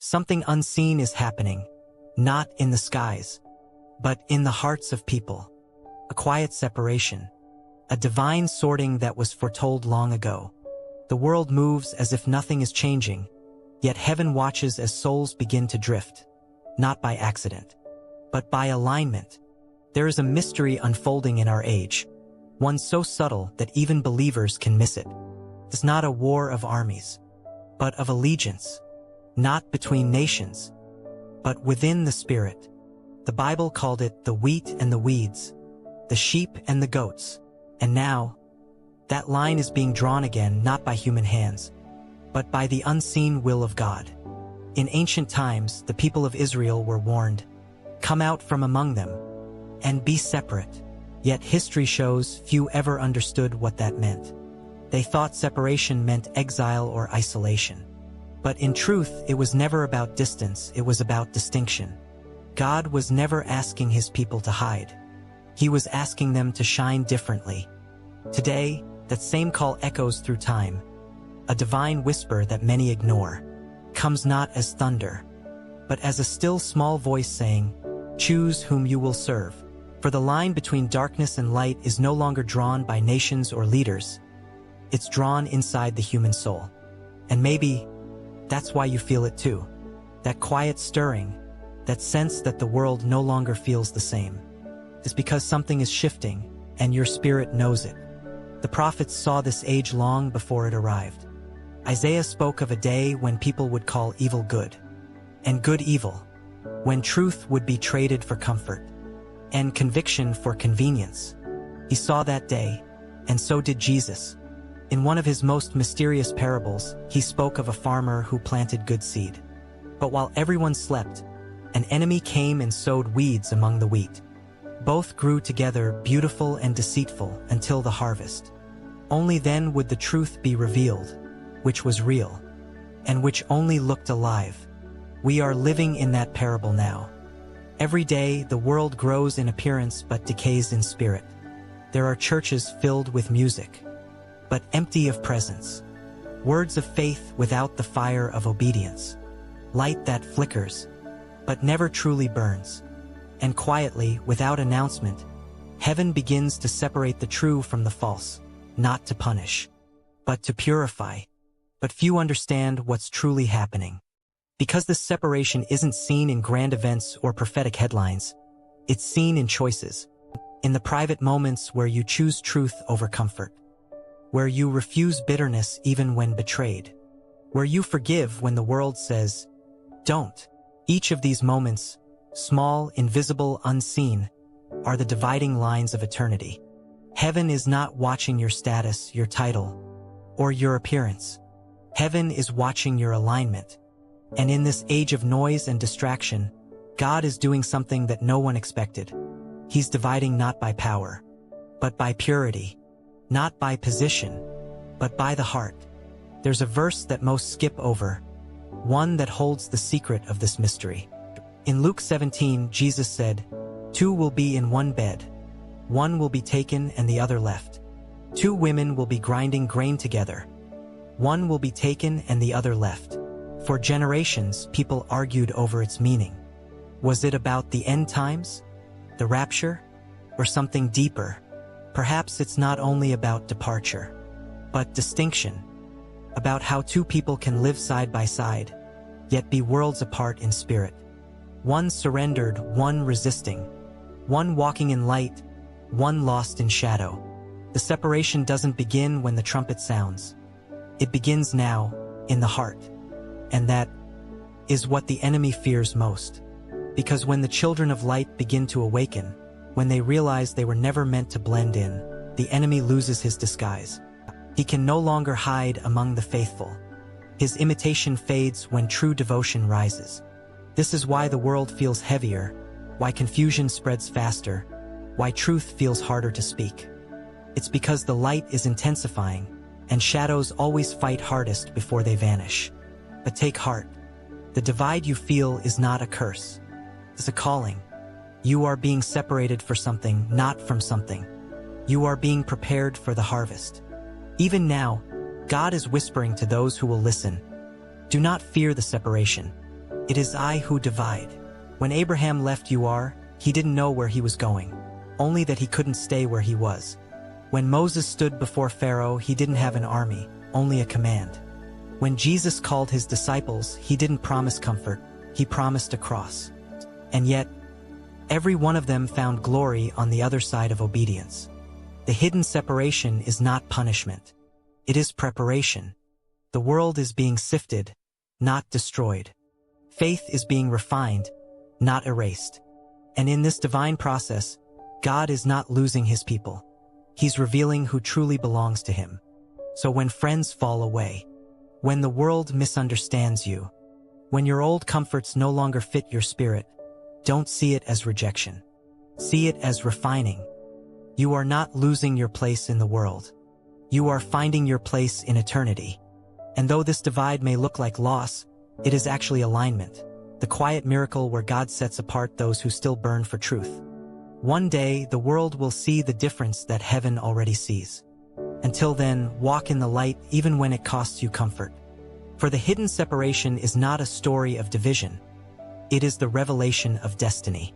Something unseen is happening, not in the skies, but in the hearts of people. A quiet separation, a divine sorting that was foretold long ago. The world moves as if nothing is changing, yet heaven watches as souls begin to drift, not by accident, but by alignment. There is a mystery unfolding in our age, one so subtle that even believers can miss it. It's not a war of armies, but of allegiance, not between nations, but within the Spirit. The Bible called it the wheat and the weeds, the sheep and the goats, and now, that line is being drawn again not by human hands, but by the unseen will of God. In ancient times, the people of Israel were warned, "Come out from among them, and be separate." Yet history shows few ever understood what that meant. They thought separation meant exile or isolation. But in truth, it was never about distance, it was about distinction. God was never asking his people to hide. He was asking them to shine differently. Today, that same call echoes through time. A divine whisper that many ignore comes not as thunder, but as a still small voice saying, "Choose whom you will serve." For the line between darkness and light is no longer drawn by nations or leaders. It's drawn inside the human soul. And maybe that's why you feel it too. That quiet stirring, that sense that the world no longer feels the same. It's because something is shifting, and your spirit knows it. The prophets saw this age long before it arrived. Isaiah spoke of a day when people would call evil good, and good evil, when truth would be traded for comfort, and conviction for convenience. He saw that day, and so did Jesus. In one of his most mysterious parables, he spoke of a farmer who planted good seed. But while everyone slept, an enemy came and sowed weeds among the wheat. Both grew together, beautiful and deceitful, until the harvest. Only then would the truth be revealed, which was real, and which only looked alive. We are living in that parable now. Every day, the world grows in appearance but decays in spirit. There are churches filled with music, but empty of presence. Words of faith without the fire of obedience. Light that flickers, but never truly burns. And quietly, without announcement, heaven begins to separate the true from the false, not to punish, but to purify. But few understand what's truly happening. Because this separation isn't seen in grand events or prophetic headlines, it's seen in choices, in the private moments where you choose truth over comfort, where you refuse bitterness even when betrayed, where you forgive when the world says, "Don't." Each of these moments, small, invisible, unseen, are the dividing lines of eternity. Heaven is not watching your status, your title, or your appearance. Heaven is watching your alignment. And in this age of noise and distraction, God is doing something that no one expected. He's dividing not by power, but by purity, not by position, but by the heart. There's a verse that most skip over, one that holds the secret of this mystery. In Luke 17, Jesus said, "Two will be in one bed. One will be taken and the other left. Two women will be grinding grain together. One will be taken and the other left." For generations, people argued over its meaning. Was it about the end times, the rapture, or something deeper? Perhaps it's not only about departure, but distinction, about how two people can live side by side, yet be worlds apart in spirit. One surrendered, one resisting, one walking in light, one lost in shadow. The separation doesn't begin when the trumpet sounds. It begins now, in the heart. And that is what the enemy fears most. Because when the children of light begin to awaken, when they realize they were never meant to blend in, the enemy loses his disguise. He can no longer hide among the faithful. His imitation fades when true devotion rises. This is why the world feels heavier, why confusion spreads faster, why truth feels harder to speak. It's because the light is intensifying, and shadows always fight hardest before they vanish. But take heart. The divide you feel is not a curse. It's a calling. You are being separated for something, not from something. You are being prepared for the harvest. Even now, God is whispering to those who will listen. Do not fear the separation. It is I who divide. When Abraham left Ur, he didn't know where he was going, only that he couldn't stay where he was. When Moses stood before Pharaoh, he didn't have an army, only a command. When Jesus called his disciples, he didn't promise comfort, he promised a cross. And yet, every one of them found glory on the other side of obedience. The hidden separation is not punishment. It is preparation. The world is being sifted, not destroyed. Faith is being refined, not erased. And in this divine process, God is not losing his people. He's revealing who truly belongs to him. So when friends fall away, when the world misunderstands you, when your old comforts no longer fit your spirit, don't see it as rejection. See it as refining. You are not losing your place in the world. You are finding your place in eternity. And though this divide may look like loss, it is actually alignment, the quiet miracle where God sets apart those who still burn for truth. One day, the world will see the difference that heaven already sees. Until then, walk in the light even when it costs you comfort. For the hidden separation is not a story of division. It is the revelation of destiny.